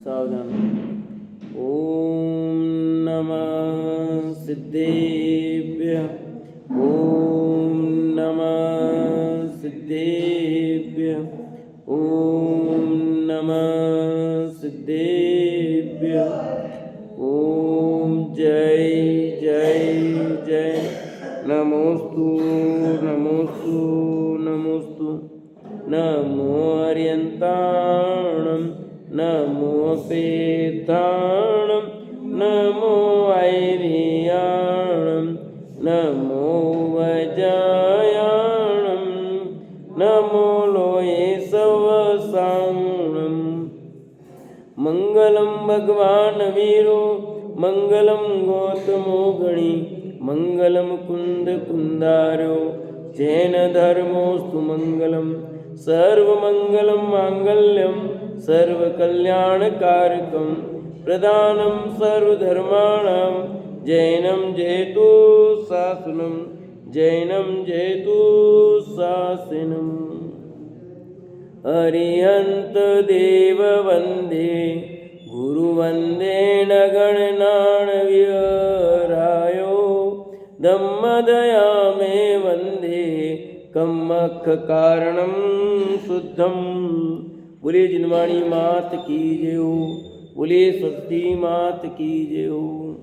सावधान। ओम नमः सिद्धेभ्यः। ओम नमः सिद्धेभ्यः। ओम नमः सिद्धेभ्यः। ओम जय जय जय। नमोस्तु नमोस्तु नमोस्तु। नमो अर्यन्ताणं नमो पेताणं नमो ऐरियाणं नमो वजायाणं नमो लोये सवसाणं। मंगलम भगवान वीरो मंगलम गौतमो गणी मंगलम कुंद कुंदारो जैन धर्मोस्तु मंगलम सर्वमंगलम मांगल्यम सर्वकल्याणकारकं प्रदानं सर्वधर्माणां जैनं जयतु शासनं जैनं जयतु शासनम्। अरिहंत देव वंदे गुरु वंदे नगणनाण विहरायो धम्मदया मे वंदे कम्मख कारणं शुद्धम। बोले जिनवाणी मात की जय हो। बोले सती मात की जय हो।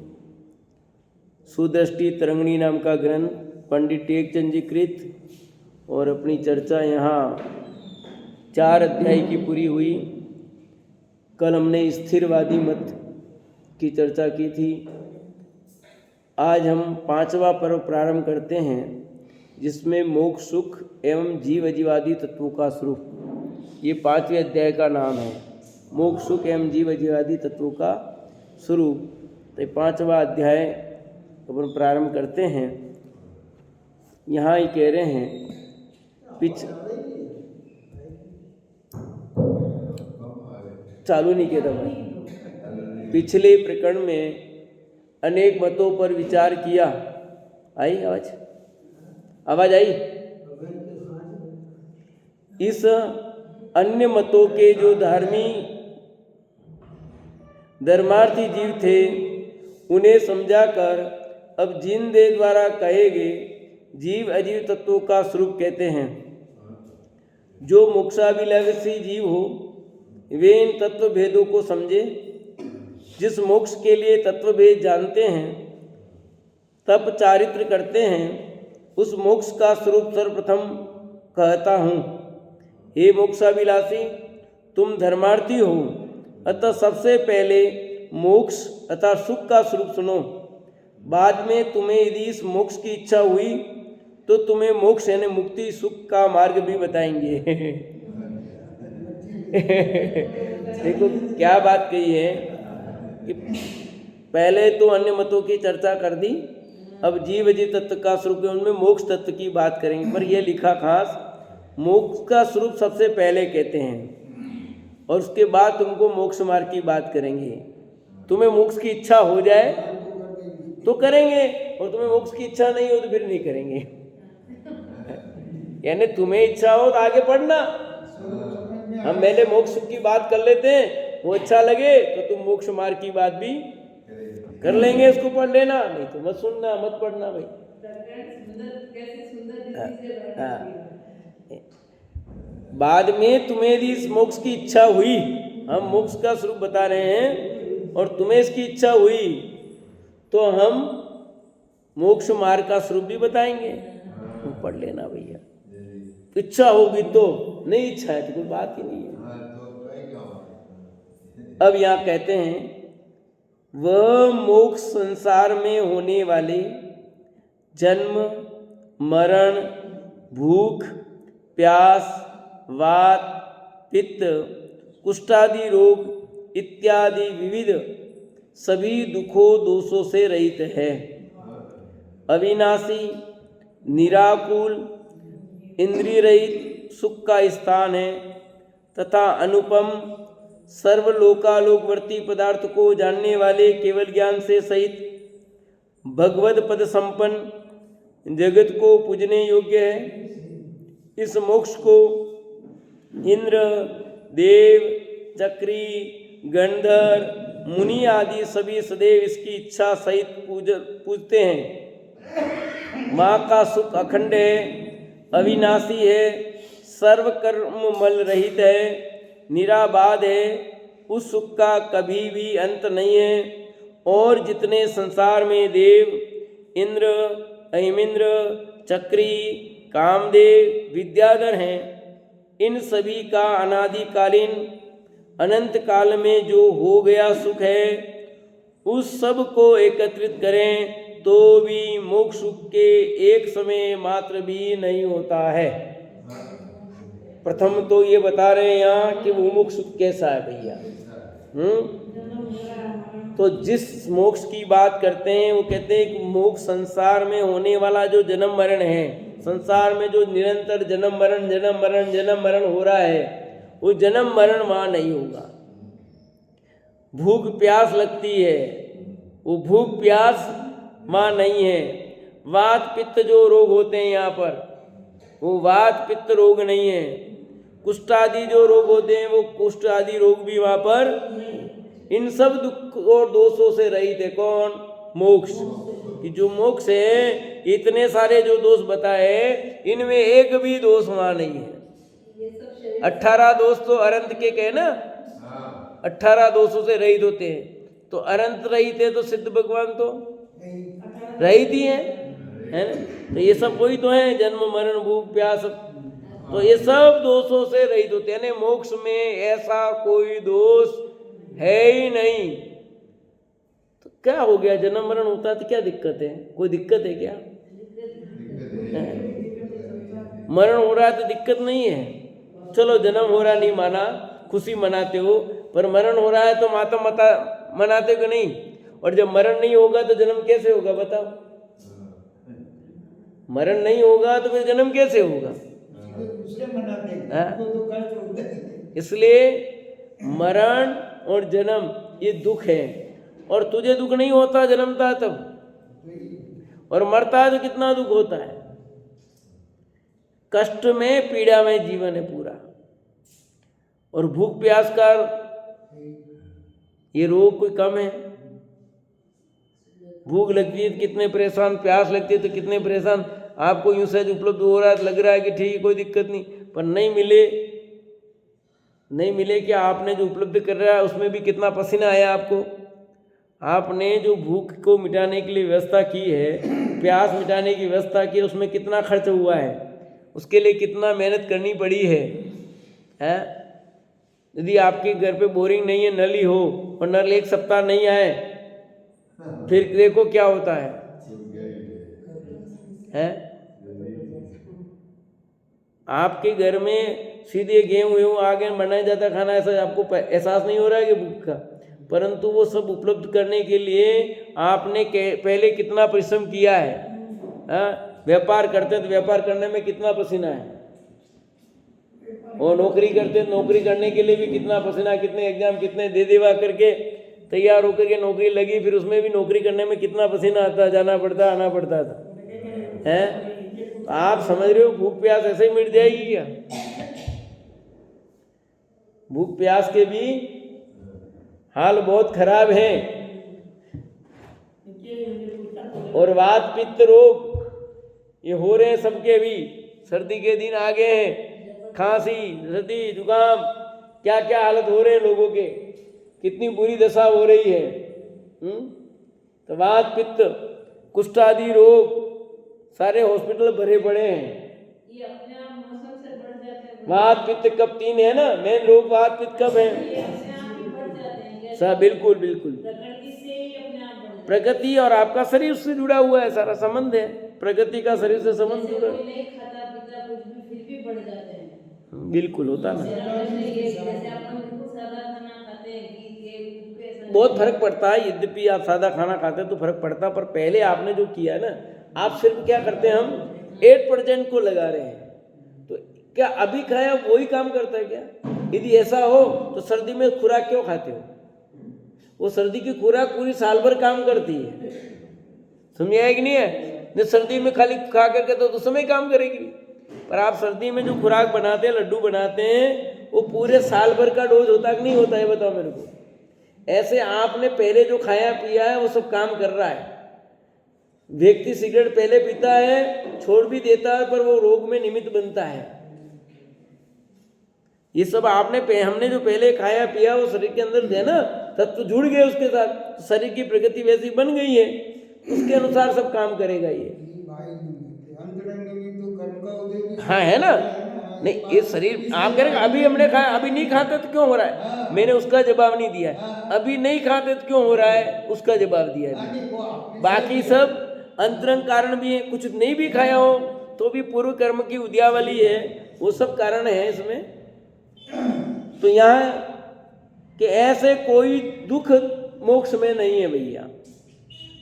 सुदृष्टि तरंगिणी नाम का ग्रंथ पंडित टेकचंद जी कृत और अपनी चर्चा यहाँ 4 अध्याय की पूरी हुई। कल हमने स्थिरवादी मत की चर्चा की थी। आज हम 5वां पर्व प्रारंभ करते हैं जिसमें मोक्ष सुख एवं जीव अजीवादी तत्वों का स्वरूप, ये 5वें अध्याय का नाम है। मोक्ष सुख एवं जीव अजीवादी तत्वों का स्वरूप। तो 5वां अध्याय अपन प्रारंभ करते हैं। यहाँ ही कह रहे हैं चालू नहीं किया था भाई। पिछले प्रकरण में अनेक मतों पर विचार किया। आई आवाज आई। इस अन्य मतों के जो धर्मार्थी जीव थे उन्हें समझाकर अब जिन दे द्वारा कहे गए जीव अजीव तत्वों का स्वरूप कहते हैं। जो मोक्षाभिलाषी जीव हो वे इन तत्व भेदों को समझे। जिस मोक्ष के लिए तत्व भेद जानते हैं तप चारित्र करते हैं उस मोक्ष का स्वरूप सर्वप्रथम कहता हूँ। हे मोक्षाभिलाषी तुम धर्मार्थी हो, अतः सबसे पहले मोक्ष अतः सुख का स्वरूप सुनो। बाद में तुम्हें यदि इस मोक्ष की इच्छा हुई तो तुम्हें मोक्ष यानी मुक्ति सुख का मार्ग भी बताएंगे। देखो क्या बात कही है कि पहले तो अन्य मतों की चर्चा कर दी, अब जीव अजीव तत्व का स्वरूप है उनमें मोक्ष तत्व की बात करेंगे। पर यह लिखा खास मोक्ष का स्वरूप सबसे पहले कहते हैं और उसके बाद तुमको मोक्ष मार्ग की बात करेंगे। तुम्हें मोक्ष की इच्छा हो जाए तो करेंगे और तुम्हें मोक्ष की इच्छा नहीं हो तो फिर नहीं करेंगे। यानी तुम्हें इच्छा हो तो आगे पढ़ना। हम पहले मोक्ष की बात कर लेते हैं, वो अच्छा लगे तो तुम मोक्ष मार्ग की बात भी कर लेंगे, इसको पढ़ लेना, नहीं तो मत सुनना मत पढ़ना भाई। बाद में तुम्हें यदि इस मोक्ष की इच्छा हुई, हम मोक्ष का स्वरूप बता रहे हैं और तुम्हें इसकी इच्छा हुई तो हम मोक्ष मार्ग का स्वरूप भी बताएंगे, तुम पढ़ लेना भैया। इच्छा होगी तो, नहीं इच्छा है तो कोई बात ही नहीं है। अब यहाँ कहते हैं वह मोक्ष संसार में होने वाले जन्म मरण भूख प्यास वात पित्त कुष्ठादि रोग इत्यादि विविध सभी दुखों दोषों से रहित है। अविनाशी निराकुल इंद्रिय रहित सुख का स्थान है तथा अनुपम सर्वलोकालोकवर्ती पदार्थ को जानने वाले केवल ज्ञान से सहित भगवद पद संपन्न जगत को पूजने योग्य है। इस मोक्ष को इंद्र देव चक्री गंधर्व, मुनि आदि सभी सदैव इसकी इच्छा सहित पूजते हैं। माँ का सुख अखंड है, अविनाशी है, सर्वकर्म मल रहित है, निराबाध है, उस सुख का कभी भी अंत नहीं है। और जितने संसार में देव, इंद्र, ऐमिंद्र, चक्री, कामदेव, विद्याधर हैं, इन सभी का अनादिकालीन अनंत काल में जो हो गया सुख है, उस सब को एकत्रित करें तो भी मोक्ष सुख के एक समय मात्र भी नहीं होता है। प्रथम तो ये बता रहे हैं यहाँ कि वो मोक्ष सुख कैसा है भैया। तो जिस मोक्ष की बात करते हैं वो कहते हैं कि मोक्ष संसार में होने वाला जो जन्म मरण है, संसार में जो निरंतर जन्म मरण हो रहा है, वो जन्म मरण वहाँ नहीं होगा। भूख प्यास लगती है, वो भूख प्यास वहाँ नहीं है। वात पित्त जो रोग होते हैं यहाँ पर, वो वात पित्त रोग नहीं है। कुष्ठ आदि जो रोग होते हैं वो कुष्ठ आदि रोग भी वहाँ पर, इन सब दुख और दोषों से रहित है कौन? मोक्ष। कि जो मोक्ष है, इतने सारे जो दोष बताए, इनमें एक भी दोष वहाँ नहीं है। 18 दोष तो अनंत के कहे ना, 18 दोषों से रहित होते हैं। तो अनंत रहित है तो सिद्ध भगवान तो रहित ही है ना। तो ये सब वही तो है, जन्म मरण भूख प्यास, तो ये सब दोषों से रहित होते हैं। मोक्ष में ऐसा कोई दोष है ही नहीं। तो क्या हो गया, जन्म मरण होता है तो क्या दिक्कत है? कोई दिक्कत है क्या? मरण हो रहा है तो दिक्कत नहीं है। चलो जन्म हो रहा नहीं माना, खुशी मनाते हो, पर मरण हो रहा है तो मातम मनाते हो नहीं। और जब मरण नहीं होगा तो जन्म कैसे होगा बताओ? मरण नहीं होगा तो फिर जन्म कैसे होगा? इसलिए मरण और जन्म ये दुख है। और तुझे दुख नहीं होता जन्मता तब, और मरता है तो कितना दुख होता है। कष्ट में पीड़ा में जीवन है पूरा। और भूख प्यास का ये रोग कोई कम है? भूख लगती है तो कितने परेशान, प्यास लगती है तो कितने परेशान। आपको यूं सहज उपलब्ध हो रहा है तो लग रहा है कि ठीक है कोई दिक्कत नहीं, पर नहीं मिले क्या आपने जो उपलब्ध कर रहा है उसमें भी कितना पसीना आया आपको। आपने जो भूख को मिटाने के लिए व्यवस्था की है, प्यास मिटाने की व्यवस्था की है, उसमें कितना खर्च हुआ है, उसके लिए कितना मेहनत करनी पड़ी है। यदि आपके घर पे बोरिंग नहीं है, नल ही हो और नल एक सप्ताह नहीं आए, फिर देखो क्या होता है। आपके घर में सीधे गेहूँ आगे बनाया जाता खाना, ऐसा आपको एहसास नहीं हो रहा है कि भूख का, परंतु वो सब उपलब्ध करने के लिए आपने पहले कितना परिश्रम किया है। व्यापार करते तो व्यापार करने में कितना पसीना है, और नौकरी करते तो नौकरी करने के लिए भी कितना पसीना, कितने एग्जाम कितने दे देवा करके तैयार होकर के नौकरी लगी, फिर उसमें भी नौकरी करने में कितना पसीना आता, जाना पड़ता, आना पड़ता था। आप समझ रहे हो भूख प्यास ऐसे ही मिट जाएगी क्या? भूख प्यास के भी हाल बहुत खराब है। और वात पित्त रोग ये हो रहे हैं सबके भी। सर्दी के दिन आ गए हैं, खांसी सर्दी जुकाम, क्या क्या हालत हो रहे हैं लोगों के, कितनी बुरी दशा हो रही है। तो वात पित्त कुष्ठ आदि रोग सारे हॉस्पिटल भरे पड़े हैं। ये अपने आप मौसम से बढ़ जाते हैं। वात पित्त कब 3 है ना, मेन रोग वात पित्त कब है? ये अपने आप ही बढ़ जाते हैं। सब बिल्कुल बिल्कुल प्रकृति से ही अपने आप बढ़ जाते हैं। प्रकृति और आपका शरीर उससे जुड़ा हुआ है, सारा संबंध है, प्रकृति का शरीर से संबंध जुड़ा। कोई नहीं खाता पीता कुछ भी, फिर भी बढ़ जाते हैं। बिल्कुल होता ना। जैसे अपन बिल्कुल सादा खाना खाते हैं, बहुत फर्क पड़ता है। यद्यपि आप सादा खाना खाते हैं तो फर्क पड़ता, पर पहले आपने जो किया है ना, आप सिर्फ क्या करते हैं, हम 8% को लगा रहे हैं। तो क्या अभी खाया वही काम करता है क्या? यदि ऐसा हो तो सर्दी में खुराक क्यों खाते हो? वो सर्दी की खुराक पूरी साल भर काम करती है, समझ आया कि नहीं है? सर्दी में खाली खा करके तो समय काम करेगी, पर आप सर्दी में जो खुराक बनाते हैं, लड्डू बनाते हैं, वो पूरे साल भर का डोज होता है कि नहीं होता है? बताओ मेरे को। ऐसे आपने पहले जो खाया पिया है वो सब काम कर रहा है। व्यक्ति सिगरेट पहले पीता है, छोड़ भी देता है, पर वो रोग में निमित्त बनता है। ये सब हमने जो पहले खाया पिया वो शरीर के अंदर है ना, तत्व जुड़ गए उसके साथ, शरीर की प्रगति वैसी बन गई है, उसके अनुसार सब काम करेगा ये। हाँ, है ना। नहीं, ये शरीर आप करेंगे अभी हमने खाया, अभी नहीं खाते तो क्यों हो रहा है, मैंने उसका जवाब नहीं दिया। अभी नहीं खाते तो क्यों हो रहा है, उसका जवाब दिया है। बाकी सब अंतरंग कारण भी है, कुछ नहीं भी खाया हो तो भी पूर्व कर्म की उद्यावली है, वो सब कारण है इसमें। तो यहाँ कि ऐसे कोई दुख मोक्ष में नहीं है भैया,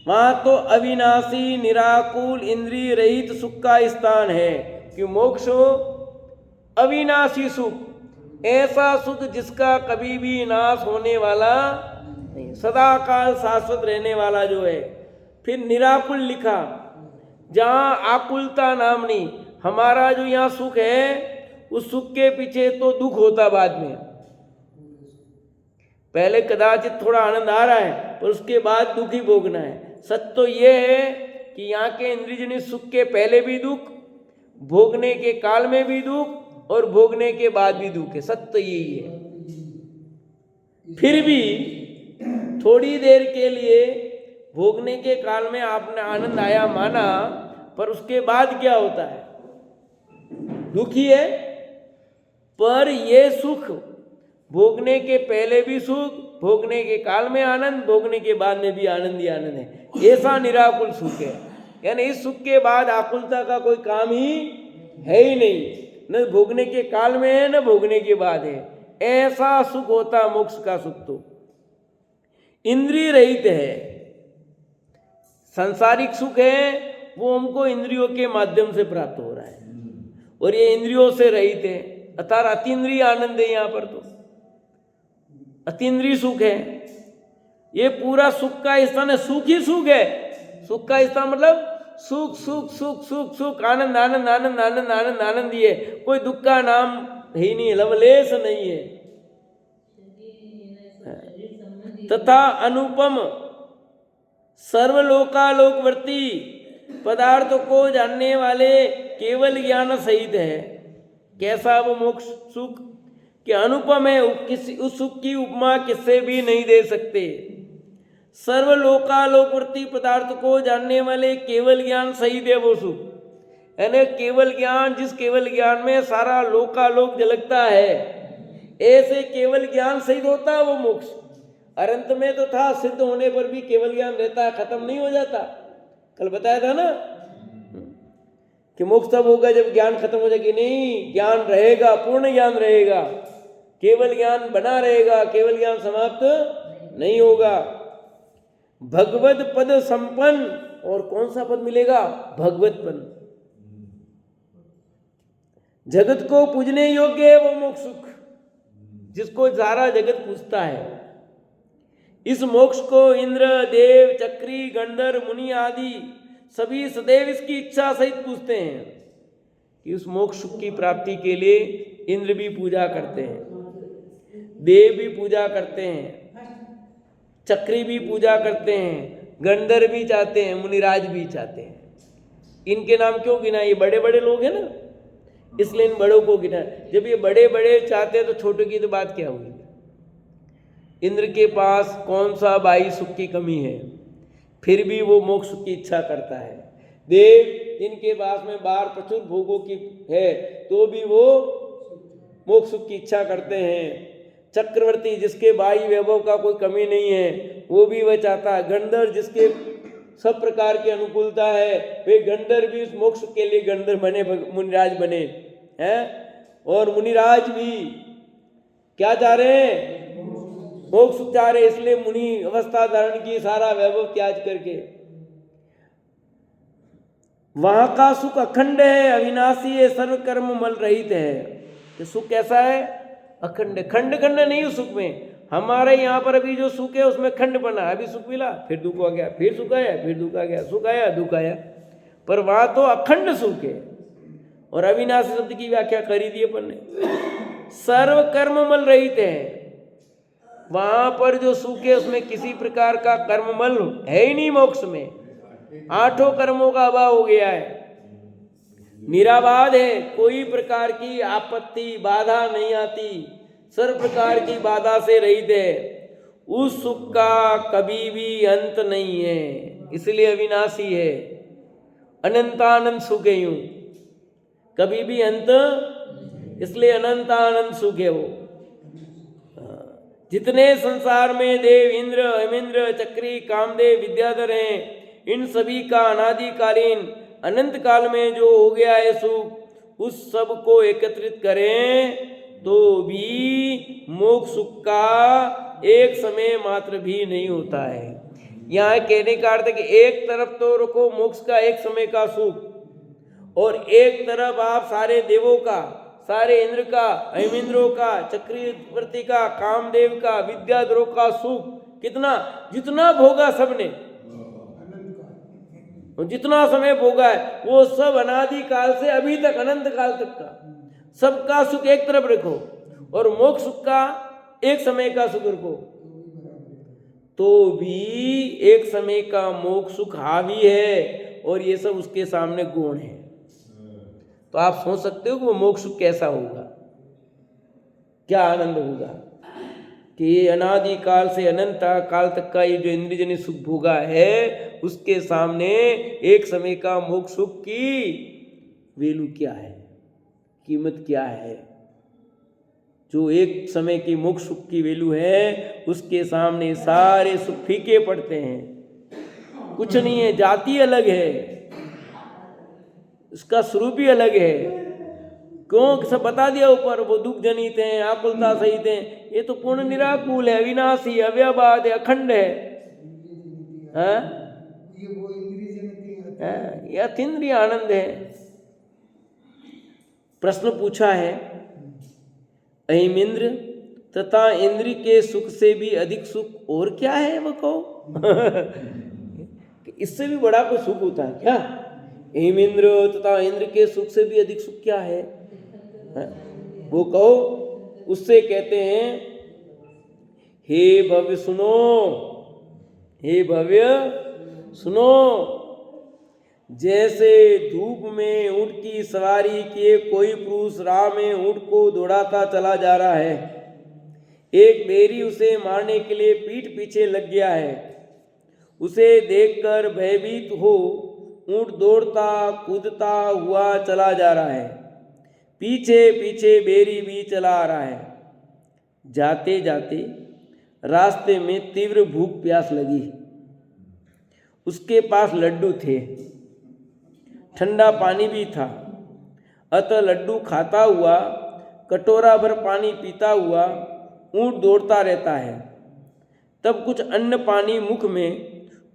वहां तो अविनाशी निराकुल इंद्रिय रहित सुख का स्थान है। कि मोक्ष अविनाशी सुख, ऐसा सुख जिसका कभी भी नाश होने वाला नहीं, सदा काल शाश्वत रहने वाला जो है। फिर निराकुल लिखा, जहाँ आकुलता नाम नहीं। हमारा जो यहाँ सुख है, उस सुख के पीछे तो दुख होता बाद में। पहले कदाचित थोड़ा आनंद आ रहा है, पर उसके बाद दुख ही भोगना है। सत्य तो ये है कि यहाँ के इंद्रियजनित सुख के पहले भी दुख, भोगने के काल में भी दुख, और भोगने के बाद भी दुख है। सत्य तो यही है। फिर भी थोड़ी देर के लिए भोगने के काल में आपने आनंद आया माना, पर उसके बाद क्या होता है, दुखी है। पर ये सुख भोगने के पहले भी सुख, भोगने के काल में आनंद, भोगने के बाद में भी आनंद ही आनंद है। ऐसा निराकुल सुख है। यानी इस सुख के बाद आकुलता का कोई काम ही है ही नहीं, न भोगने के काल में है न भोगने के बाद है। ऐसा सुख होता मोक्ष का सुख। तो इंद्रिय रहित है। सांसारिक सुख है वो हमको इंद्रियों के माध्यम से प्राप्त हो रहा है, और ये इंद्रियों से रहित है, अर्थात अतीन्द्रिय आनंद है। यहाँ पर तो अतीन्द्रिय सुख है। ये पूरा सुख का स्थान है, सुख ही सुख है। सुख का स्थान मतलब सुख सुख सुख सुख सुख, आनंद आनंद आनंद आनंद आनंद आनंद ही है। कोई दुख का नाम ही नहीं है, लवलेश नहीं है। तथा अनुपम सर्वलोकालोकवर्ती पदार्थ को जानने वाले केवल ज्ञान सहित है। कैसा वो मोक्ष सुख कि अनुपम है, उस सुख की उपमा किससे भी नहीं दे सकते। सर्वलोकालोकवर्ती पदार्थ को जानने वाले केवल ज्ञान सहित है वो सुख। यानी केवल ज्ञान, जिस केवल ज्ञान में सारा लोकालोक झलकता है, ऐसे केवल ज्ञान सहित होता है वो मोक्ष। अनंत में तो था, सिद्ध होने पर भी केवल ज्ञान रहता है, खत्म नहीं हो जाता। कल बताया था ना कि मोक्ष तब होगा जब ज्ञान खत्म हो जाएगी। नहीं, ज्ञान रहेगा, पूर्ण ज्ञान रहेगा, केवल ज्ञान बना रहेगा, केवल ज्ञान समाप्त नहीं होगा। भगवत पद संपन्न, और कौन सा पद मिलेगा, भगवत पद। जगत को पूजने योग्य है वो मोक्ष सुख, जिसको सारा जगत पूजता है। इस मोक्ष को इंद्र, देव, चक्री, गंधर्व, मुनि आदि सभी सदैव इसकी इच्छा सहित पूछते हैं। कि उस मोक्ष सुख की प्राप्ति के लिए इंद्र भी पूजा करते हैं, देव भी पूजा करते हैं, चक्री भी पूजा करते हैं, गंधर्व भी चाहते हैं, मुनिराज भी चाहते हैं। इनके नाम क्यों गिना, ये बड़े बड़े लोग हैं ना, इसलिए इन बड़ों को गिना। जब ये बड़े बड़े चाहते हैं तो छोटों की तो बात क्या हुई। इंद्र के पास कौन सा बाई सुख की कमी है, फिर भी वो मोक्ष की इच्छा करता है। देव जिनके पास में बाहर प्रचुर भोगों की है, तो भी वो मोक्ष सुख की इच्छा करते हैं। चक्रवर्ती जिसके बाई वैभव का कोई कमी नहीं है, वो भी वह चाहता है। गंधर्व जिसके सब प्रकार की अनुकूलता है, वे गंधर्व भी उस मोक्ष के लिए गंधर्व बने, मुनिराज बने हैं। और मुनिराज भी क्या चाह रहे हैं, मोक्ष चाह रहे, इसलिए मुनि अवस्था धारण की, सारा वैभव त्याग करके। वहां का सुख अखंड है, अविनाशी है, सर्व कर्म मल रहित है। तो सुख कैसा है, अखंड। खंड खंड नहीं उस सुख में। हमारे यहाँ पर अभी जो सुख है उसमें खंड बना, अभी सुख मिला फिर दुख आ गया, फिर सुख आया फिर दुख आ गया, सुख आया दुख आया। पर वहां तो अखंड सुख है। और अविनाशी शब्द की व्याख्या करी थी अपन ने, सर्व कर्म मल रहित है। वहां पर जो सुख है उसमें किसी प्रकार का कर्ममल है ही नहीं। मोक्ष में 8 कर्मों का अभाव हो गया है, निराबाध है, कोई प्रकार की आपत्ति बाधा नहीं आती, सर्व प्रकार की बाधा से रहित है। उस सुख का कभी भी अंत नहीं है, इसलिए अविनाशी है, अनंतानंद सुख है। यूं कभी भी अंत, इसलिए अनंतानंद सुख है वो। जितने संसार में देव, इंद्र, हेमेंद्र, चक्री, कामदेव, विद्याधर हैं, इन सभी का अनादिकालीन अनंत काल में जो हो गया है सुख, उस सब को एकत्रित करें तो भी मोक्ष सुख का एक समय मात्र भी नहीं होता है। यहाँ कहने का अर्थ है कि एक तरफ तो रखो मोक्ष का एक समय का सुख, और एक तरफ आप सारे देवों का, सारे इंद्र का, हेमेंद्रों का, चक्रवर्ती का, कामदेव का, विद्याधरों का सुख कितना, जितना भोगा सबने, जितना समय भोगा है वो सब अनादि काल से अभी तक अनंत काल तक का सबका सुख एक तरफ रखो, और मोक्ष सुख का एक समय का सुख रखो, तो भी एक समय का मोक्ष सुख हावी है, और ये सब उसके सामने गौण है। तो आप सोच सकते हो कि वो मोक्ष सुख कैसा होगा, क्या आनंद होगा कि ये अनादि काल से अनंत काल तक का ये जो इंद्रियजन्य सुख भोगा है, उसके सामने एक समय का मोक्ष सुख की वैल्यू क्या है, कीमत क्या है। जो एक समय की मोक्ष सुख की वैल्यू है, उसके सामने सारे सुख फीके पड़ते हैं, कुछ नहीं है। जाति अलग है, उसका स्वरूप ही अलग है। क्यों, सब बता दिया ऊपर, वो दुख जनित हैं, आकुलता सहित हैं। ये तो पूर्ण निराकुल है, अविनाशी, अव्ययवाद है, अखंड है। ये अतीन्द्रिय आनंद है। प्रश्न पूछा है, अहिमिंद्र तथा इंद्र के सुख से भी अधिक सुख और क्या है, वो कहो। इससे भी बड़ा कोई सुख होता है क्या? अहिमिंद्र तथा इंद्र के सुख से भी अधिक सुख क्या है, वो कहो। उससे कहते हैं, हे भव्य सुनो, हे भव्य सुनो। जैसे धूप में ऊंट की सवारी किए कोई पुरुष राह में ऊंट को दौड़ाता चला जा रहा है, एक बैरी उसे मारने के लिए पीठ पीछे लग गया है। उसे देखकर भयभीत हो ऊंट दौड़ता कूदता हुआ चला जा रहा है, पीछे पीछे बैरी भी चला आ रहा है। जाते जाते रास्ते में तीव्र भूख प्यास लगी। उसके पास लड्डू थे, ठंडा पानी भी था, अतः लड्डू खाता हुआ कटोरा भर पानी पीता हुआ ऊंट दौड़ता रहता है। तब कुछ अन्न पानी मुख में,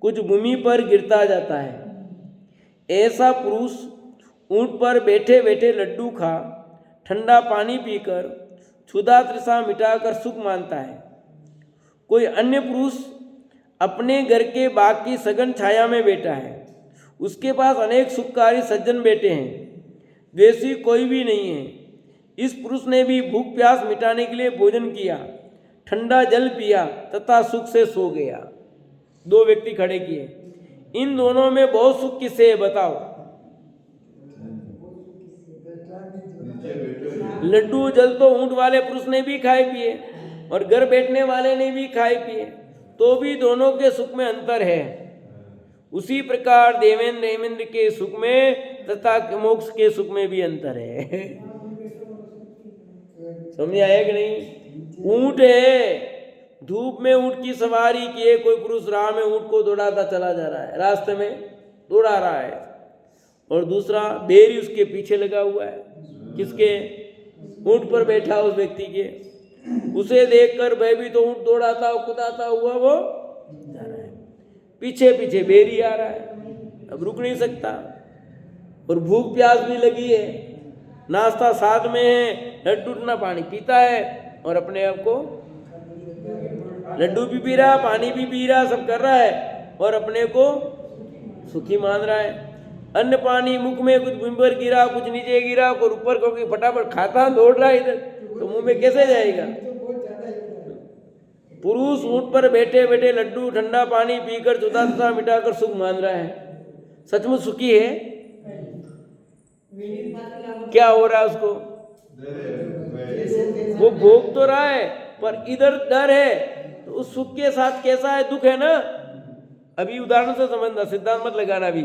कुछ भूमि पर गिरता जाता है। ऐसा पुरुष ऊंट पर बैठे बैठे लड्डू खा, ठंडा पानी पीकर क्षुधा तृषा मिटाकर सुख मानता है। कोई अन्य पुरुष अपने घर के बाग की सघन छाया में बैठा है, उसके पास अनेक सुखकारी सज्जन बैठे हैं, वैसी कोई भी नहीं है। इस पुरुष ने भी भूख प्यास मिटाने के लिए भोजन किया, ठंडा जल पिया तथा सुख से सो गया। 2 व्यक्ति खड़े किए, इन दोनों में बहुत सुख किसे है बताओ? लड्डू जल तो ऊंट वाले पुरुष ने भी खाए पिए और घर बैठने वाले ने भी खाए पिए, तो भी दोनों के सुख में अंतर है। उसी प्रकार देवेंद्र हेमेंद्र के सुख में तथा मोक्ष के सुख में भी अंतर है। समझ आया कि नहीं? ऊंट है, धूप में ऊंट की सवारी किए कोई पुरुष राह में ऊंट को दौड़ाता चला जा रहा है, रास्ते में दौड़ा रहा है, और दूसरा बैरी उसके पीछे लगा हुआ है। किसके? ऊंट पर बैठा उस व्यक्ति के। उसे देखकर भयभीत तो ऊंट दौड़ाता कुदाता हुआ वो जा रहा है, पीछे पीछे बैरी आ रहा है, अब रुक नहीं सकता, और भूख प्यास भी लगी है, नाश्ता साथ में है, लड्डू ना पानी पीता है, और अपने आप को लड्डू भी पी रहा, पानी भी पी रहा, सब कर रहा है, और अपने को सुखी मान रहा है। अन्न पानी मुख में, कुछ मुंह पर गिरा, कुछ नीचे गिरा, कोई ऊपर को फटाफट खाता दौड़ रहा है इधर, तो मुंह में कैसे जाएगा? पुरुष ऊंट पर बैठे बैठे लड्डू ठंडा पानी पीकर चुता मिटाकर सुख मान रहा है, सचमुच सुखी है? क्या हो रहा है उसको? वो भोग तो रहा है पर इधर डर है, तो उस सुख के साथ कैसा है? दुख है ना। अभी उदाहरण से समझना, सिद्धांत मत लगाना अभी,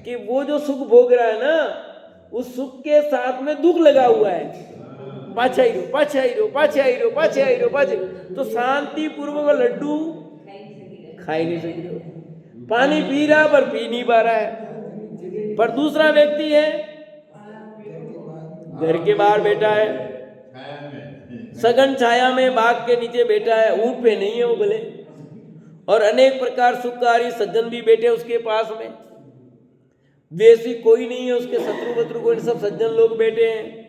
कि वो जो सुख भोग रहा है ना, उस सुख के साथ में दुख लगा हुआ है। पाछे आई रो, पाछे आई रो, पाछे आई रो, पाछे आई रो, पाछे, तो शांति पूर्वक लड्डू खा ही नहीं सक रहे हो, पानी पी रहा पर पी नहीं पा रहा है। पर दूसरा व्यक्ति है, घर के बाहर बैठा है, सघन छाया में बाग के नीचे बैठा है, ऊंट पे नहीं है वो भले, और अनेक प्रकार सुखकारी सज्जन भी बैठे उसके पास में, वैसी कोई नहीं है उसके शत्रु वत्रु, कोई सब सज्जन लोग बैठे हैं।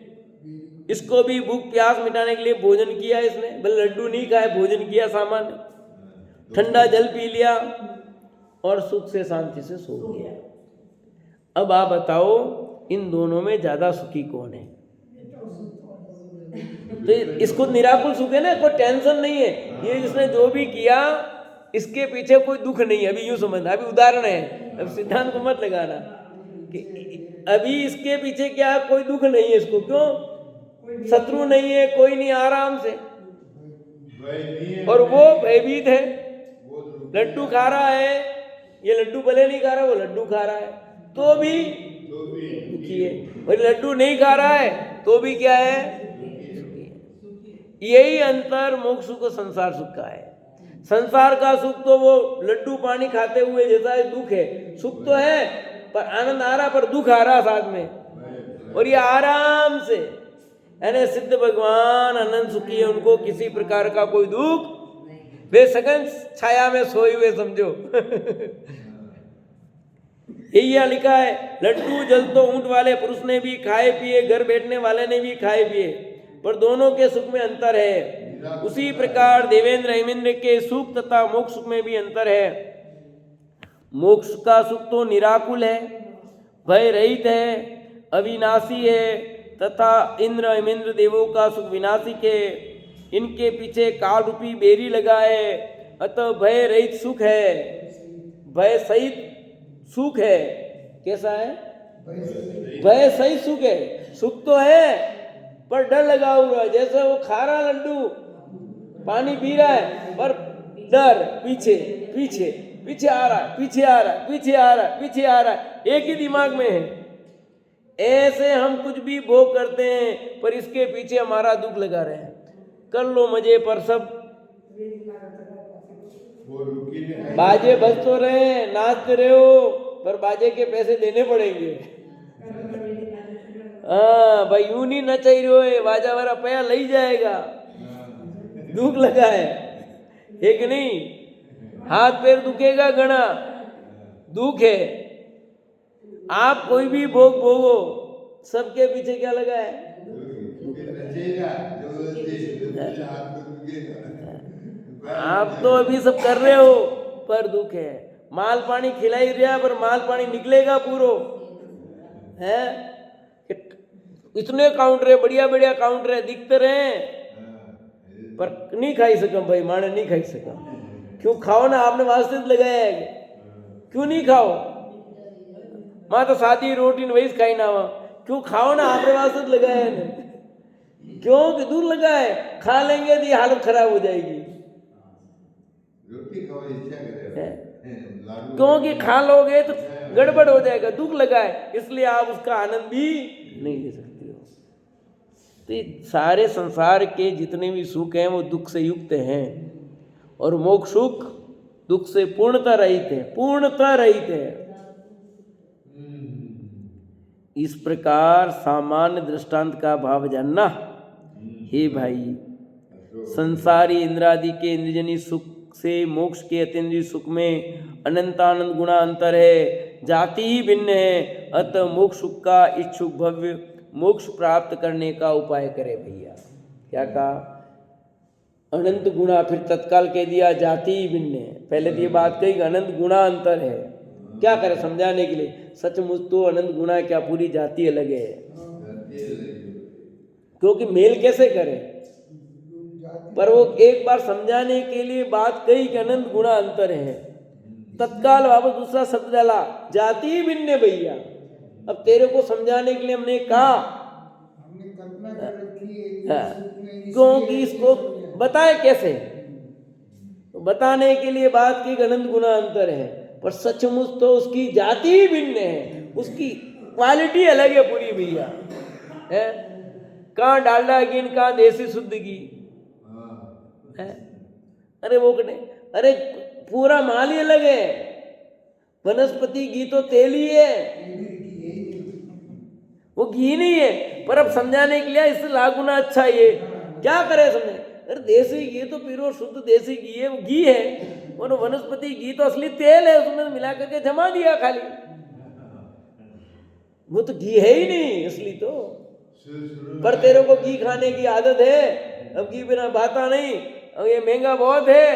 इसको भी भूख प्यास मिटाने के लिए भोजन किया इसने, भले लड्डू नहीं खाए, भोजन किया सामान्य, ठंडा जल पी लिया और सुख से शांति से सो गया। अब आप बताओ इन दोनों में ज्यादा सुखी कौन है? तो इसको निराकुल सुख है ना, कोई टेंशन नहीं है, ये जिसने जो भी किया इसके पीछे कोई दुख नहीं है। अभी यूं समझना, अभी उदाहरण है, अब सिद्धांत को मत लगाना कि अभी इसके पीछे क्या, कोई दुख नहीं है इसको। क्यों? शत्रु नहीं है, कोई नहीं, आराम से, और वो भयभीत है, लड्डू खा रहा है, ये लड्डू भले नहीं खा रहा, वो लड्डू खा रहा है तो भी दुखी है, और लड्डू नहीं खा रहा है तो भी क्या है? यही अंतर मोक्ष सुख और संसार सुख का है। संसार का सुख तो वो लड्डू पानी खाते हुए जैसा है, दुख है, सुख तो है पर आनंद आ रहा, पर दुख आ रहा साथ में। और ये आराम से, यानी सिद्ध भगवान अनंत सुखी है, उनको किसी प्रकार का कोई दुख, वे सघन छाया में सोए हुए समझो। यही यहाँ लिखा है, लड्डू जल तो ऊंट वाले पुरुष ने भी खाए पिए, घर बैठने वाले ने भी खाए पिए, पर दोनों के सुख में अंतर है। उसी प्रकार देवेंद्र हेमेंद्र के सुख तथा मोक्ष सुख में भी अंतर है। मोक्ष का सुख तो निराकुल है, भय रहित है, अविनाशी है, तथा इंद्र हेमेंद्र देवों का सुख विनाशिक है। इनके पीछे काल रूपी बेरी लगा है, अतः भय रहित सुख है, भय सहित सुख है। कैसा है? भय सहित सुख है। सुख तो है पर डर लगा हुआ है, जैसे वो खा रहा लड्डू, पानी पी रहा है, पर डर, पीछे पीछे पीछे आ रहा है, पीछे आ रहा है, पीछे आ रहा है, पीछे आ रहा है, एक ही दिमाग में है। ऐसे हम कुछ भी भोग करते हैं पर इसके पीछे हमारा दुख लगा रहे हैं। कर लो मजे पर सब बाजे बज तो रहे, नाचते रहे हो, पर बाजे के पैसे देने पड़ेंगे। हाँ भाई, यूं नहीं नचाई रहो है, बाजा वाला पैया ले जाएगा, दुख लगा है कि नहीं? हाथ पैर दुखेगा घना, दुख है। आप कोई भी भोग भोगो, सबके पीछे क्या लगा है? आप तो अभी सब कर रहे हो पर दुख है। माल पानी खिलाई रहा पर माल पानी निकलेगा पूरो है। इतने काउंटर है, बढ़िया बढ़िया काउंटर है, दिखते रहे पर नहीं खाई सका भाई, माने नहीं खाई सका। क्यों? खाओ ना, आपने वास्ते लगाया है, क्यों नहीं खाओ? मां तो सादी रोटी वही खाई ना, क्यों? खाओ ना, आपने वास्ते लगाया है ना, क्यों? कि दूर लगा है, खा लेंगे तो ये हालत खराब हो जाएगी। क्योंकि खा लोगे तो गड़बड़ हो जाएगा, दुख लगा है, इसलिए आप उसका आनंद भी नहीं ले सकते हो। तो सारे संसार के जितने भी सुख हैं वो दुख से युक्त हैं, और मोक्ष सुख दुख से पूर्णतः रहित है, पूर्णतः रहित है। इस प्रकार सामान्य दृष्टांत का भाव जानना। हे भाई, संसारी इंद्रादि के इंद्रियजनी सुख से मोक्ष के अतीन्द्रिय सुख में अनंतानंद गुणा अंतर है, जाति ही भिन्न है। अतः मोक्ष सुख का इच्छुक भव्य मोक्ष प्राप्त करने का उपाय करे। भैया क्या कहा? अनंत गुणा, फिर तत्काल कह दिया जाति ही भिन्न है। पहले तो ये बात कही कि अनंत गुणा अंतर है, क्या करे समझाने के लिए? सचमुच तो अनंत गुणा क्या, पूरी जाति अलग है। क्योंकि मेल कैसे करे? पर वो एक बार समझाने के लिए बात कही कि अनंत गुणा अंतर है, तत्काल वापस दूसरा शब्द डाला, जाति भिन्न भैया। अब तेरे को समझाने के लिए हमने कहा, हमने कल्पना कर रखी है कि हाँ, सुख में इसलिए क्योंकि इसको समझाया। बताए कैसे, तो बताने के लिए बात की अनंत गुना अंतर है, पर सचमुच तो उसकी जाति ही भिन्न है, उसकी क्वालिटी अलग है पूरी भैया। है कहाँ डालडा घी, कहाँ देसी शुद्ध घी है। अरे वो कने, अरे पूरा माल ही अलग है। वनस्पति घी तो तेल ही है, वो घी नहीं है। पर अब समझाने के लिए इससे लाख गुना अच्छा ये क्या करे समझे। अरे देसी घी तो प्योर शुद्ध देसी घी है, वो घी है, और वनस्पति घी तो असली तेल है, उसमें मिला करके जमा दिया खाली, वो तो घी है ही नहीं असली तो। पर तेरे को घी खाने की आदत है, अब घी बिना भाता नहीं, अब ये महंगा बहुत है,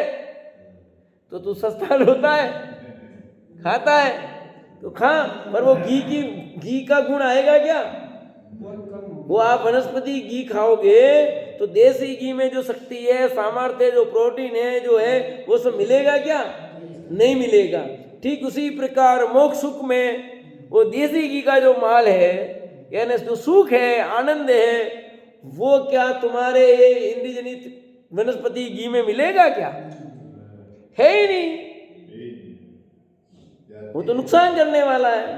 तो तू सस्ता होता है खाता है तो खा, पर वो घी का गुण आएगा क्या। वो आप वनस्पति घी खाओगे तो देसी घी में जो शक्ति है, सामर्थ्य, जो प्रोटीन है, जो है, वो सब मिलेगा क्या, नहीं मिलेगा। ठीक उसी प्रकार मोक्ष सुख में वो देसी घी का जो माल है, यानी जो सुख है, आनंद है, वो क्या तुम्हारे इंद्रिय जनित वनस्पति घी में मिलेगा क्या, है ही नहीं। वो तो नुकसान करने वाला है,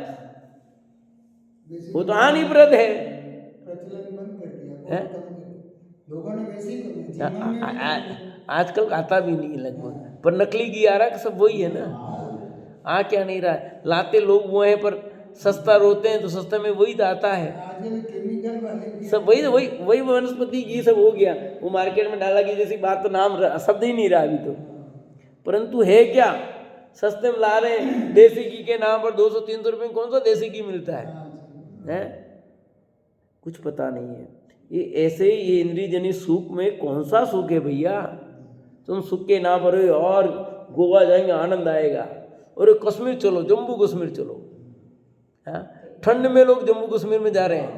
वो तो हानिप्रद है। प्रचलन बंद कर दिया, है? बहुत कम कर- लोगों ने वैसे ही कर दिया। जीवन में आजकल आता भी नहीं लगभग, पर नकली घी आ रहा है, सब वही है ना। आ क्या नहीं रहा है, लाते लोग वो हैं, पर सस्ता रोते हैं तो सस्ते में वही तो आता है, आजकल केमिकल वाले भी सब वही वही वही वनस्पति घी सब हो गया। वो मार्केट में डाला घी जैसी बात तो नाम शब्द ही नहीं रहा अभी तो। परंतु है क्या, सस्ते में ला रहे हैं, देसी घी के नाम पर 200-300 रुपये में कौन सा देसी घी मिलता है? कुछ पता नहीं है। ये ऐसे ही ये इंद्रिय जनित सुख में कौन सा सुख है भैया। तुम सुख के नाम पर और गोवा जाएंगे आनंद आएगा, और कश्मीर चलो, जम्मू कश्मीर चलो, ठंड में लोग जम्मू कश्मीर में जा रहे हैं,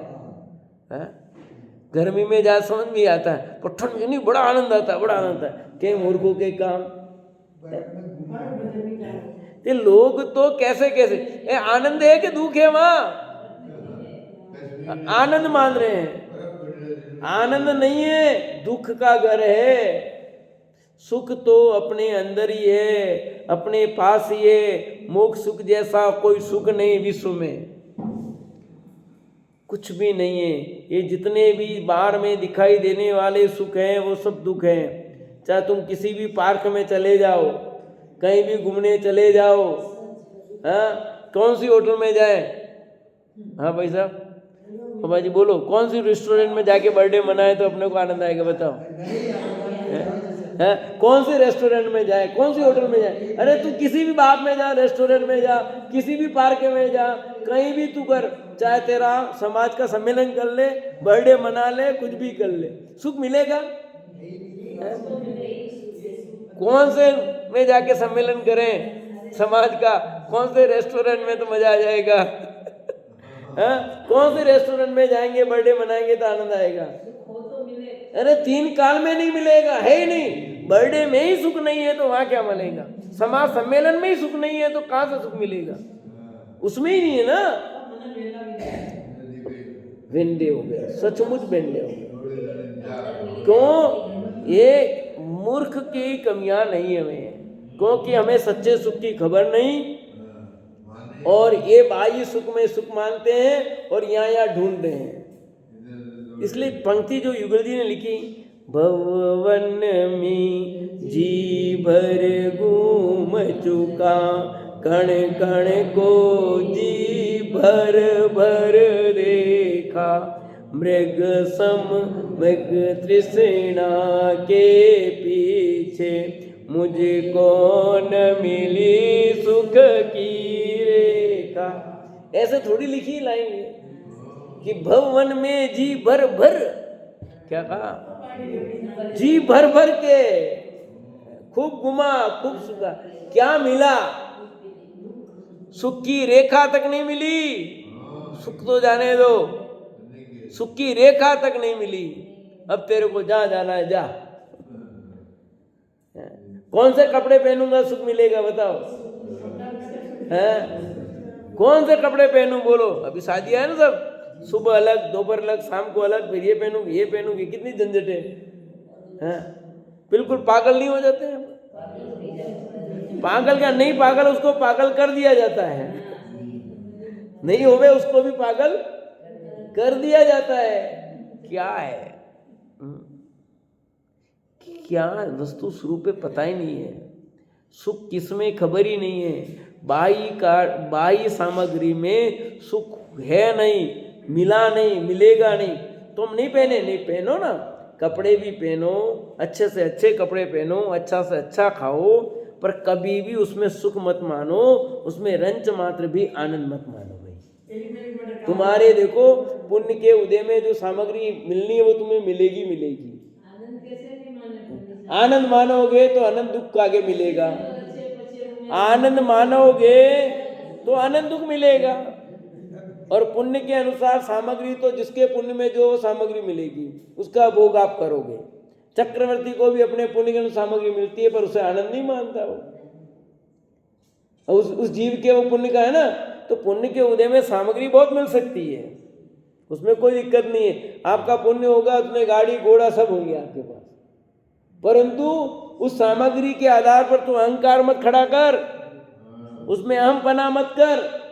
गर्मी में जा समझ में आता है, पर ठंड में नहीं, बड़ा आनंद आता है, बड़ा आनंद आता है। के मूर्खों के काम, ये लोग तो कैसे कैसे आनंद है कि दुख है, वहां आनंद मान रहे हैं, आनंद नहीं है, दुख का घर है। सुख तो अपने अंदर ही है, अपने पास ही है। मोक्ष सुख जैसा कोई सुख नहीं विश्व में, कुछ भी नहीं है। ये जितने भी बाहर में दिखाई देने वाले सुख हैं, वो सब दुख हैं। चाहे तुम किसी भी पार्क में चले जाओ, कहीं भी घूमने चले जाओ, हाँ, कौन सी होटल में जाए, हाँ भाई साहब, बाबा जी बोलो, कौन सी रेस्टोरेंट में जाके बर्थडे मनाए तो अपने को आनंद आएगा, बताओ। है? कौन सी रेस्टोरेंट में जाए, कौन सी होटल में जाए। अरे तू किसी भी बाप में जा, रेस्टोरेंट में जा, किसी भी पार्क में जा, कहीं भी तू कर, चाहे तेरा समाज का सम्मेलन कर ले, बर्थडे मना ले, कुछ भी कर ले, सुख मिलेगा। कौन से में जाके सम्मेलन करें समाज का, कौन से रेस्टोरेंट में तो मजा आ जाएगा। कौन से रेस्टोरेंट में जाएंगे, बर्थडे मनाएंगे तो आनंद आएगा। अरे 3 काल में नहीं मिलेगा, है ही नहीं। बर्थडे में ही सुख नहीं है तो वहां क्या मिलेगा, समाज सम्मेलन में ही सुख नहीं है तो कहां से सुख मिलेगा, उसमें ही नहीं है ना। वेंडे हो गए, सचमुच वेंडे हो गए। क्यों, ये मूर्ख की कमियां नहीं हमें, क्योंकि हमें सच्चे सुख की खबर नहीं, और ये बाह्य सुख में सुख मानते हैं और यहाँ ढूंढते हैं। इसलिए पंक्ति जो युगल जी ने लिखी, भवन में जी भर घूम चुका, कण कण को जी भर भर देखा, मृग सम मृग तृष्णा के पीछे, मुझे कौन मिली सुख की रेखा। ऐसे थोड़ी लिखी लाइन कि भवन में जी भर भर, क्या कहा, जी भर भर के खूब घुमा, खूब सुखा, क्या मिला, सुख की रेखा तक नहीं मिली। सुख तो जाने दो, सुख की रेखा तक नहीं मिली। अब तेरे को जहां जाना है जा, कौन से कपड़े पहनूंगा सुख मिलेगा बताओ? हैं? कौन से कपड़े पहनूं बोलो? अभी शादी है ना, सब सुबह अलग, दोपहर अलग, शाम को अलग, फिर ये पहनूंगी, कितनी झंझट है? बिल्कुल पागल नहीं हो जाते हैं? पागल क्या नहीं, पागल उसको पागल कर दिया जाता है, नहीं होवे उसको भी पागल कर दिया जाता है। क्या है? क्या वस्तु स्वरूप पे पता ही नहीं है, सुख किसमें खबर ही नहीं है। बाह्य सामग्री में सुख है नहीं, मिला नहीं, मिलेगा नहीं। तुम नहीं पहनो ना, कपड़े भी पहनो, अच्छे से अच्छे कपड़े पहनो, अच्छा से अच्छा खाओ, पर कभी भी उसमें सुख मत मानो, उसमें रंच मात्र भी आनंद मत मानो भाई। तुम्हारे देखो पुण्य के उदय में जो सामग्री मिलनी है वो तुम्हें मिलेगी। आनंद कैसे नहीं माने? आनंद मानोगे तो आनंद दुख आगे मिलेगा, आनंद मानोगे तो आनंद दुख मिलेगा। और पुण्य के अनुसार सामग्री तो जिसके पुण्य में जो सामग्री मिलेगी उसका भोग आप करोगे। चक्रवर्ती को भी अपने पुण्य के अनुसार सामग्री मिलती है, पर उसे आनंद नहीं मानता वो। उस जीव के वो पुण्य का है ना, तो पुण्य के उदय में सामग्री बहुत मिल सकती है, उसमें कोई दिक्कत नहीं है। आपका पुण्य होगा, उसमें गाड़ी घोड़ा सब होंगे आपके पास, परंतु उस सामग्री के आधार पर तू अहंकार मत खड़ा कर, उसमें अहमपना मत कर।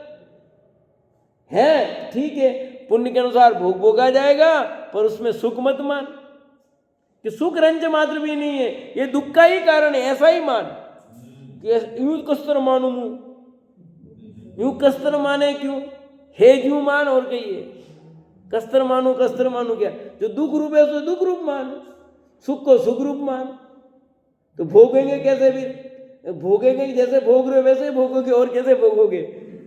है ठीक है, पुण्य के अनुसार भोग भोगा जाएगा, पर उसमें सुख मत मान कि सुख रंज मात्र भी नहीं है, ये दुख का ही कारण है। ऐसा ही मान कि यूं कस्तर मानू मुंह, यूं कस्तर माने क्यों? हे क्यों मान, और कहिए कस्तर मानो क्या? जो दुख रूप है उसे दुख रूप मान, सुख को सुख रूप मान। तो भोगेंगे कैसे? फिर भोगेंगे जैसे भोग रहे हो वैसे ही भोगोगे, और कैसे भोगोगे?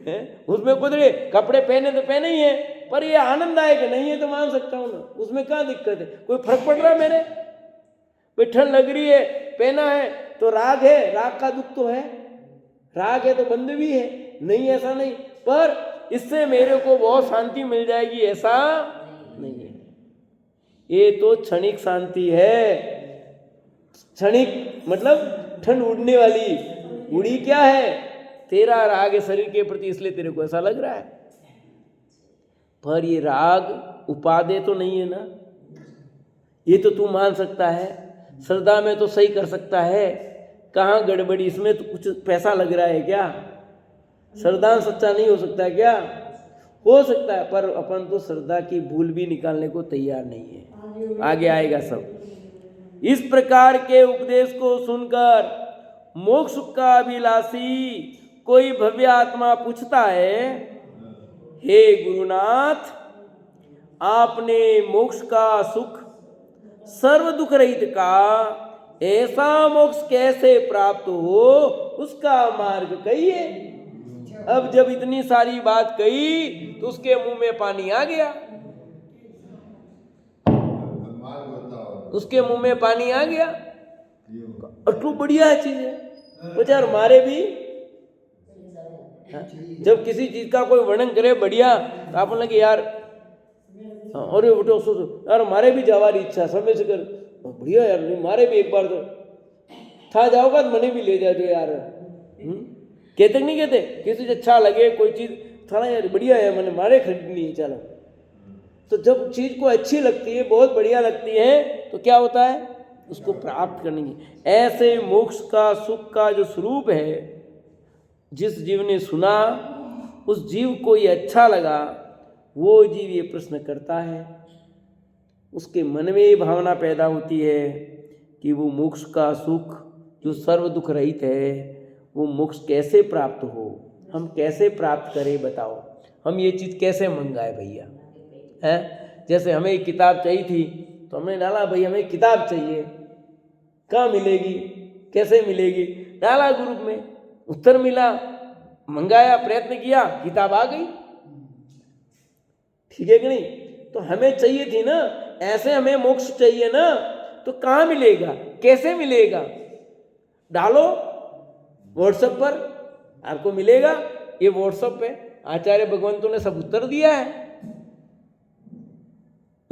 हैं? उसमें कुछ नहीं, कपड़े पहने तो पहने ही है, पर ये आनंददायक नहीं है तो मान सकता हूं ना, उसमें क्या दिक्कत है? कोई फर्क पड़ रहा है मेरे? ठंड लग रही है, पहना है तो राग है, राग का दुख तो है, राग है तो बंद भी है, नहीं ऐसा नहीं, पर इससे मेरे को बहुत शांति मिल जाएगी ऐसा नहीं है। ये तो क्षणिक शांति है। क्षणिक मतलब ठंड उड़ने वाली, उड़ी क्या है? तेरा राग है शरीर के प्रति, इसलिए तेरे को ऐसा लग रहा है, पर ये राग उपादेय तो नहीं है ना। ये तो तू मान सकता है, श्रद्धा में तो सही कर सकता है, कहाँ गड़बड़ी? इसमें तो कुछ पैसा लग रहा है क्या? श्रद्धा सच्चा नहीं हो सकता क्या? हो सकता है, पर अपन तो श्रद्धा की भूल भी निकालने को तैयार नहीं है। आगे आएगा सब। इस प्रकार के उपदेश को सुनकर मोक्ष का अभिलाषी कोई भव्य आत्मा पूछता है, हे गुरुनाथ, आपने मोक्ष का सुख सर्व दुख रहित का ऐसा मोक्ष कैसे प्राप्त हो, उसका मार्ग कहिए। अब जब इतनी सारी बात कही तो उसके मुंह में पानी आ गया, उसके मुंह में पानी आ गया। अटू बढ़िया चीज है बेचार, मारे भी जब किसी चीज का कोई वर्णन करे बढ़िया, तो आप लगे यार, और उठो सोचो यार मारे भी जावारी इच्छा समय से कर बढ़िया यार, नहीं मारे भी एक बार तो था जाओगा तो मने भी ले जाओ यार। कहते नहीं कहते, किसी से अच्छा लगे कोई चीज, थोड़ा यार बढ़िया है, मैंने मारे खरीदनी है, चलो। तो जब चीज को अच्छी लगती है, बहुत बढ़िया लगती है, तो क्या होता है? उसको प्राप्त करनी है। ऐसे मोक्ष का सुख का जो स्वरूप है, जिस जीव ने सुना उस जीव को ये अच्छा लगा, वो जीव ये प्रश्न करता है, उसके मन में ये भावना पैदा होती है कि वो मोक्ष का सुख जो सर्व दुख रहित है, वो मोक्ष कैसे प्राप्त हो, हम कैसे प्राप्त करें बताओ, हम ये चीज़ कैसे मंगाए भैया? है जैसे हमें एक किताब चाहिए थी, तो हमने डाला भाई हमें किताब चाहिए, कहाँ मिलेगी, कैसे मिलेगी? डाला ग्रुप में, उत्तर मिला, मंगाया, प्रयत्न किया, किताब आ गई। ठीक है कि नहीं? तो हमें चाहिए थी ना, ऐसे हमें मोक्ष चाहिए ना, तो कहाँ मिलेगा, कैसे मिलेगा? डालो व्हाट्सएप पर, आपको मिलेगा। ये व्हाट्सएप पे आचार्य भगवंतों ने सब उत्तर दिया है,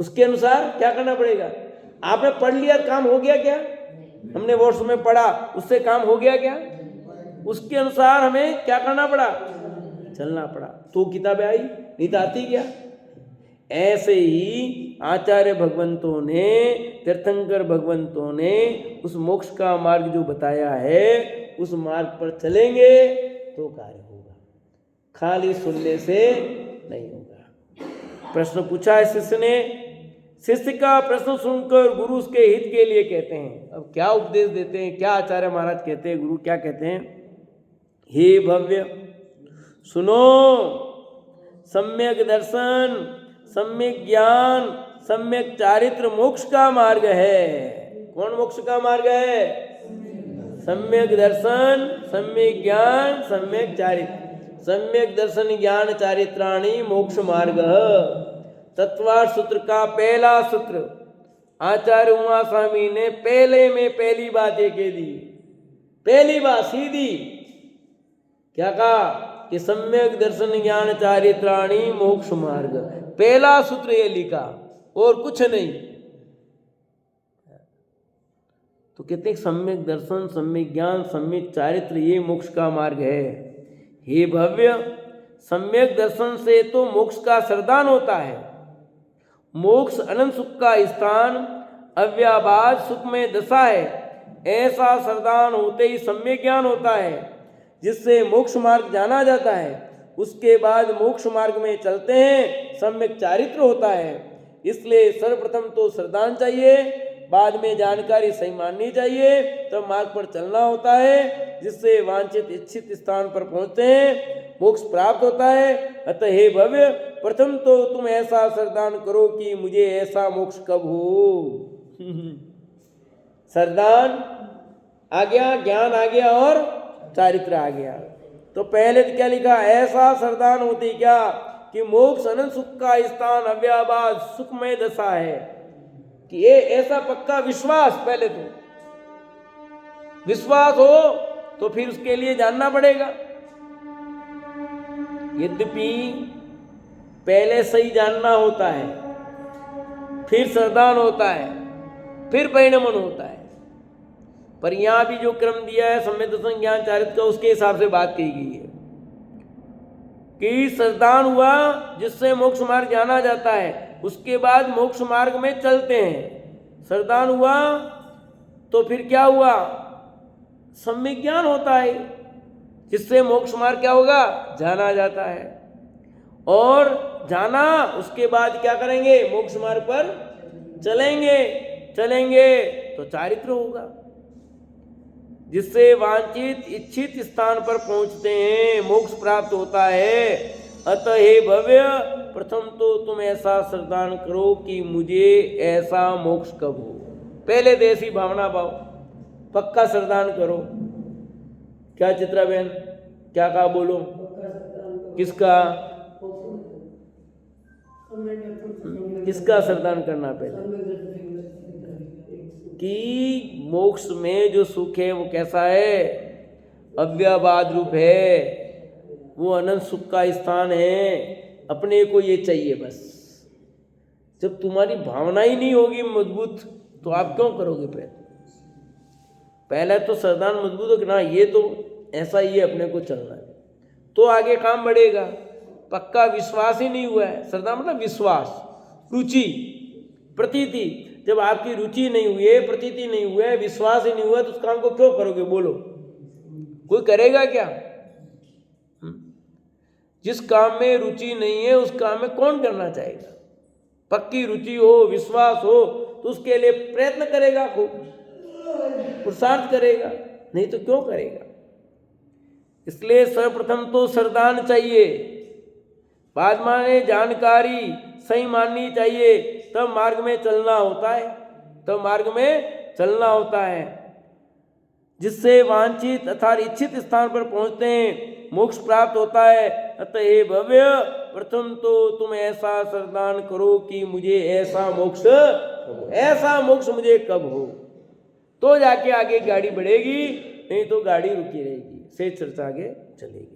उसके अनुसार क्या करना पड़ेगा? आपने पढ़ लिया, काम हो गया क्या? हमने वर्ष में पढ़ा, उससे काम हो गया क्या? उसके अनुसार हमें क्या करना पड़ा? चलना पड़ा। तो किताबें आई, नहीं तो आती क्या? ऐसे ही आचार्य भगवंतों ने, तीर्थंकर भगवंतों ने उस मोक्ष का मार्ग जो बताया है, उस मार्ग पर चलेंगे तो कार्य होगा, खाली सुनने से नहीं होगा। प्रश्न पूछा है शिष्य ने, शिष्य का प्रश्न सुनकर गुरु उसके हित के लिए कहते हैं। अब क्या उपदेश देते हैं, क्या आचार्य महाराज कहते हैं, गुरु क्या कहते हैं? हे भव्य, सुनो, सम्यक दर्शन, सम्यक ज्ञान, सम्यक चारित्र मोक्ष का मार्ग है। कौन मोक्ष का मार्ग है? सम्यक दर्शन, सम्यक ज्ञान, सम्यक चारित्र। सम्यक दर्शन ज्ञान चारित्राणि मोक्ष मार्ग। तत्वार सूत्र का पहला सूत्र आचार्य उमा स्वामी ने पहले में पहली बात ये कह दी, पहली बात सीधी। क्या कहा? कि सम्यक दर्शन ज्ञान चारित्राणि मोक्ष मार्ग। पहला सूत्र ये लिखा और कुछ नहीं। तो कहते हैं सम्यक दर्शन, सम्यक ज्ञान, सम्यक चारित्र ये मोक्ष का मार्ग है। हे भव्य, सम्यक दर्शन से तो मोक्ष का सरदान होता है। मोक्ष अनंत सुख का स्थान, अव्याबाद सुख में दशा है। ऐसा सरदान होते ही सम्यक ज्ञान होता है, जिससे मोक्ष मार्ग जाना जाता है। उसके बाद मोक्ष मार्ग में चलते हैं, सम्यक चारित्र होता है। इसलिए सर्वप्रथम तो सरदान चाहिए, बाद में जानकारी सही माननी चाहिए, तो मार्ग पर चलना होता है, जिससे वांछित इच्छित स्थान पर पहुंचते हैं, मोक्ष प्राप्त होता है। अतः हे भव्य, प्रथम तो तुम ऐसा सरदान करो कि मुझे ऐसा मोक्ष कब हो। सरदान आ गया, ज्ञान आ गया और चारित्र आ गया। तो पहले तो क्या लिखा? ऐसा सरदान होती क्या कि मोक्ष अनंत सुख का स्थान, अव्याबाद सुखमय दशा है। कि ये ऐसा पक्का विश्वास, पहले तो विश्वास हो तो फिर उसके लिए जानना पड़ेगा। यद्यपि पहले सही जानना होता है, फिर सरदान होता है, फिर परिणमन होता है। पर यहां भी जो क्रम दिया है सम्यक दर्शन ज्ञान चारित्र का, उसके हिसाब से बात कही गई है कि सरदान हुआ जिससे मोक्ष मार्ग जाना जाता है, उसके बाद मोक्ष मार्ग में चलते हैं। सरदान हुआ तो फिर क्या हुआ? सम्यक ज्ञान होता है, जिससे मोक्ष मार्ग क्या होगा? जाना जाता है। और जाना, उसके बाद क्या करेंगे? मोक्ष मार्ग पर चलेंगे। चलेंगे तो चारित्र होगा, जिससे वांछित इच्छित स्थान पर पहुंचते हैं, मोक्ष प्राप्त होता है। अतः हे भव्य, प्रथम तो तुम ऐसा सरदान करो कि मुझे ऐसा मोक्ष कब हो। पहले तो ऐसी भावना पाओ, पक्का सरदान करो। क्या चित्रा बहन, क्या कहा? बोलो। किसका किसका सरदान करना? पहले कि मोक्ष में जो सुख है वो कैसा है? अव्याबाद रूप है, वो अनंत सुख का स्थान है। अपने को ये चाहिए बस। जब तुम्हारी भावना ही नहीं होगी मजबूत, तो आप क्यों करोगे प्रयत्न? पहले तो सरदान मजबूत हो कि ना, ये तो ऐसा ही है, अपने को चलना है, तो आगे काम बढ़ेगा। पक्का विश्वास ही नहीं हुआ है। सरदान मतलब विश्वास, रुचि, प्रतीति। जब आपकी रुचि नहीं हुई है, प्रतीति नहीं हुआ है, विश्वास ही नहीं हुआ, तो उस काम को क्यों करोगे? बोलो, कोई करेगा क्या? जिस काम में रुचि नहीं है, उस काम में कौन करना चाहेगा? पक्की रुचि हो, विश्वास हो, तो उसके लिए प्रयत्न करेगा, खूब पुरुषार्थ करेगा, नहीं तो क्यों करेगा? इसलिए सर्वप्रथम तो सरदान चाहिए, बाद में जानकारी सही माननी चाहिए, तब मार्ग में चलना होता है। तब मार्ग में चलना होता है, जिससे वांछित अर्थात इच्छित स्थान पर पहुंचते हैं, मोक्ष प्राप्त होता है। अतः हे भव्य, प्रथम तो तुम ऐसा सरदान करो कि मुझे ऐसा मोक्ष मुझे कब हो, तो जाके आगे गाड़ी बढ़ेगी, नहीं तो गाड़ी रुकी रहेगी, से चर्चा आगे चलेगी।